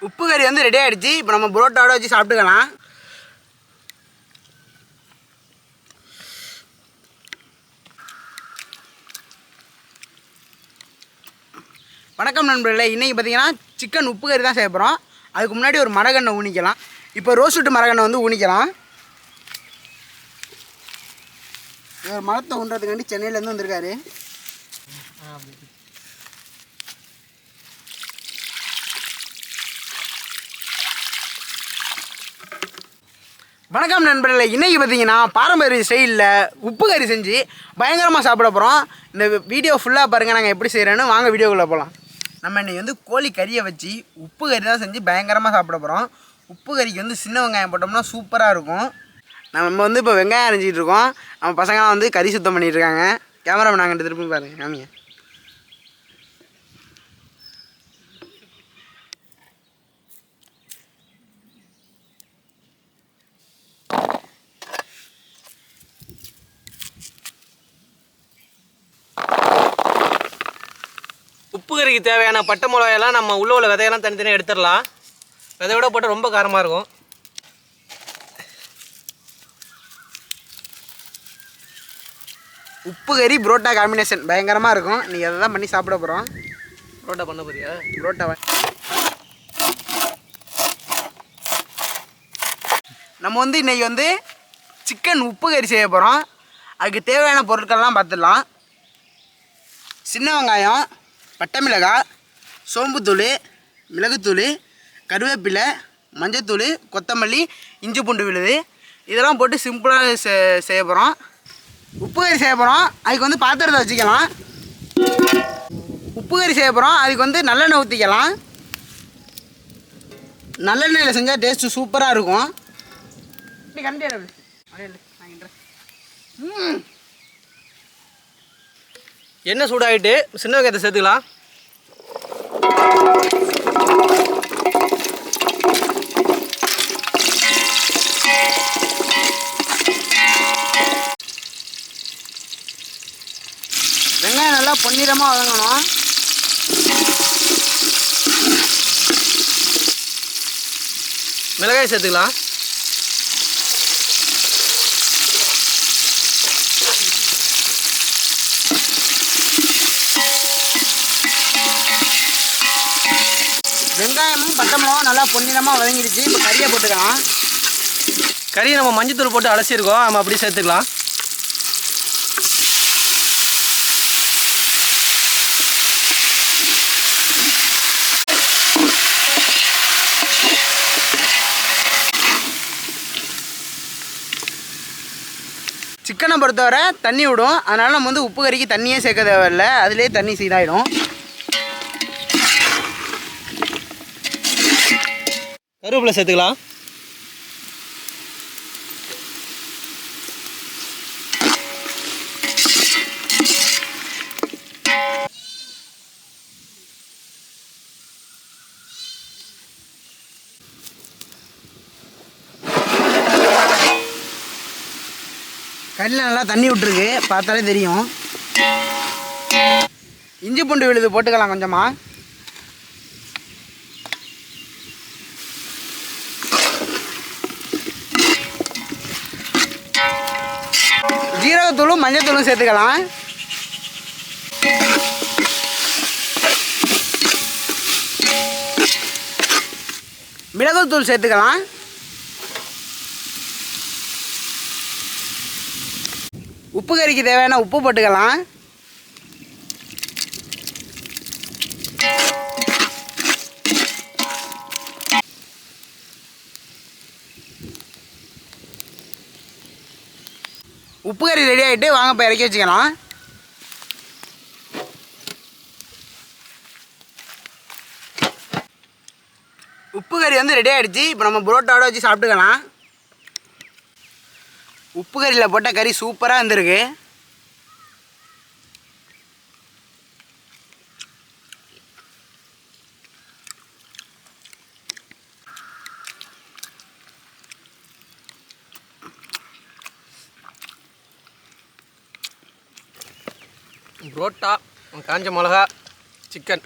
உப்பு கறி வந்து ரெடி ஆகிடுச்சு. இப்போ நம்ம புரோட்டாவோட வச்சு சாப்பிட்டுக்கலாம். வணக்கம் நண்பர்களே, இன்றைக்கி பார்த்தீங்கன்னா சிக்கன் உப்பு கறி தான் செய்ய போகிறோம். அதுக்கு முன்னாடி ஒரு மரகண்ணை ஊனிக்கலாம். இப்போ ரோஸ்ட்டு மரகண்ணை வந்து ஊனிக்கலாம். ஒரு மரத்தை ஊன்றதுக்காண்டி சென்னையிலேருந்து வந்திருக்காரு. வணக்கம் நண்பர்களே, இன்றைக்கி பார்த்தீங்கன்னா பாரம்பரிய ஸ்டைலில் உப்பு கறி செஞ்சு பயங்கரமாக சாப்பிட போகிறோம். இந்த வீடியோ ஃபுல்லாக பாருங்கள் நாங்கள் எப்படி செய்கிறேன்னு. வாங்க வீடியோக்குள்ளே போகலாம். நம்ம இன்றைக்கி வந்து கோழி கறியை வச்சு உப்பு கறி தான் செஞ்சு பயங்கரமாக சாப்பிட போகிறோம். உப்பு கறிக்கு வந்து சின்ன வெங்காயம் போட்டோம்னா சூப்பராக இருக்கும். நம்ம வந்து இப்போ வெங்காயம் அரைஞ்சிட்டு இருக்கோம். நம்ம பசங்களாம் வந்து கறி சுத்தம் பண்ணிகிட்டு இருக்காங்க. கேமராமேன் நாங்கள் திருப்பி பாருங்கள் காமிங்க. உப்பு கறிக்கு தேவையான பட்டை மிளகாயெல்லாம் நம்ம உள்ள விதையெல்லாம் தனித்தனியாக எடுத்துடலாம். விதையோட போட்டு ரொம்ப காரமாக இருக்கும். உப்பு கறி புரோட்டா காம்பினேஷன் பயங்கரமாக இருக்கும். நீங்கள் அதை தான் பண்ணி சாப்பிட போகிறோம். புரோட்டா பண்ண போறியா? புரோட்டாவை நம்ம வந்து இன்றைக்கி வந்து சிக்கன் உப்பு கறி செய்ய போகிறோம். அதுக்கு தேவையான பொருட்கள்லாம் பார்த்துடலாம். சின்ன வெங்காயம், பட்டை மிளகாய், சோம்புத்தூள், மிளகுத்தூள், கருவேப்பிலை, மஞ்சத்தூள், கொத்தமல்லி, இஞ்சி பூண்டு விழுது இதெல்லாம் போட்டு சிம்பிளாக செய்ய போகிறோம். உப்பு கறி செய்ய போகிறோம். அதுக்கு வந்து பாத்திரத்தை வச்சுக்கலாம். உப்பு கறி செய்ய போகிறோம். அதுக்கு வந்து நல்லெண்ணெய் ஊற்றிக்கலாம். நல்லெண்ணெயில் செஞ்சால் டேஸ்ட்டு சூப்பராக இருக்கும். எண்ணெய் சூடாகிட்டு சின்ன வெங்காயத்தை சேர்த்துக்கலாம். வெங்காயம் நல்லா பொன்னிறமாக வதங்கணும். மிளகாய் சேர்த்துக்கலாம். வெங்காயமும் பட்டை மிளகாயும் நல்லா பொன்னிறமாக வதங்கிடுச்சு. இப்போ கறியை போட்டுக்கலாம். கறியை நம்ம மஞ்சத்தூள் போட்டு அலசியிருக்கோம். நம்ம அப்படியே சேர்த்துக்கலாம். சிக்கனை பொறுத்தவரை தண்ணி விடும். அதனால் நம்ம வந்து உப்பு கறிக்கு தண்ணியே சேர்க்க தேவையில்லை. அதிலே தண்ணி சீதாயிடும். கருவேப்பிலை சேர்த்துக்கலாம். கறியில் நல்லா தண்ணி விட்டுருக்கு, பார்த்தாலே தெரியும். இஞ்சி பூண்டு விழுது போட்டுக்கலாம் கொஞ்சமாக. ஜீரகத்தூளும் மஞ்சத்தூளும் சேர்த்துக்கலாம். மிளகுத்தூள் சேர்த்துக்கலாம். உப்பு கறிக்கு தேவையான உப்பு போட்டுக்கலாம். உப்பு கறி ரெடி ஆகிட்டு வாங்க இப்போ இறக்கி வச்சுக்கலாம். உப்பு கறி வந்து ரெடி ஆகிடுச்சு. இப்போ நம்ம புரோட்டாவோட வச்சு சாப்பிட்டுக்கலாம். உப்பு கறியில் போட்ட கறி சூப்பராக இருந்திருக்கு. புரோட்டா, காஞ்ச மிளகா, சிக்கன்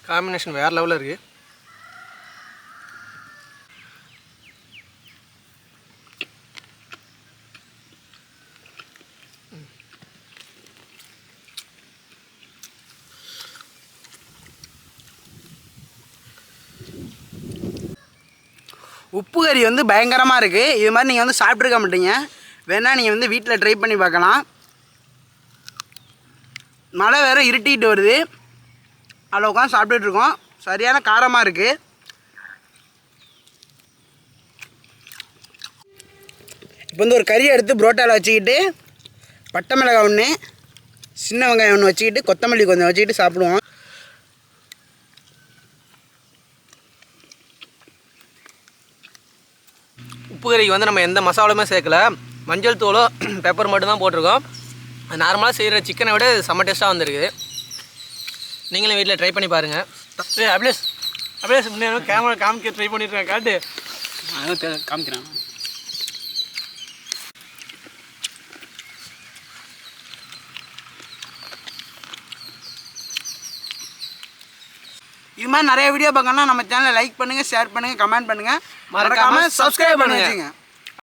காம்பினேஷன் வேறு லெவலில் இருக்குது. உப்பு கறி வந்து பயங்கரமாக இருக்குது. இது மாதிரி நீங்கள் வந்து சாப்பிட்ருக்க மாட்டீங்க. வேணால் நீங்கள் வந்து வீட்டில் ட்ரை பண்ணி பார்க்கலாம். மழை வேறு இருட்டிகிட்டு வருது. அதில் உட்காந்து சாப்பிட்டுட்ருக்கோம். சரியான காரமாக இருக்குது. இப்போ வந்து ஒரு கறியை எடுத்து புரோட்டாவில் வச்சுக்கிட்டு பட்டை மிளகாய் ஒன்று, சின்ன வெங்காயம் ஒன்று வச்சுக்கிட்டு கொத்தமல்லி கொஞ்சம் வச்சுக்கிட்டு சாப்பிடுவோம். உப்பு கறிக்கு வந்து நம்ம எந்த மசாலாவுமே சேர்க்கல. மஞ்சள் தூளோ பெப்பர் மட்டும் தான் போட்டிருக்கோம். நார்மலாக செய்கிற சிக்கனை விட செம்ம டேஸ்ட்டாக வந்திருக்குது. நீங்களும் வீட்டில் ட்ரை பண்ணி பாருங்கள். அபிலேஷ் கேமரா காமிக்க ட்ரை பண்ணியிருக்கேன். காட்டு அதுவும் காமிக்கிறேன். இது மாதிரி நிறைய வீடியோ பார்க்கணும்னா நம்ம சேனலை லைக் பண்ணுங்கள், ஷேர் பண்ணுங்கள், கமெண்ட் பண்ணுங்கள், மறக்காமல் சப்ஸ்கிரைப் பண்ணி வச்சுங்க.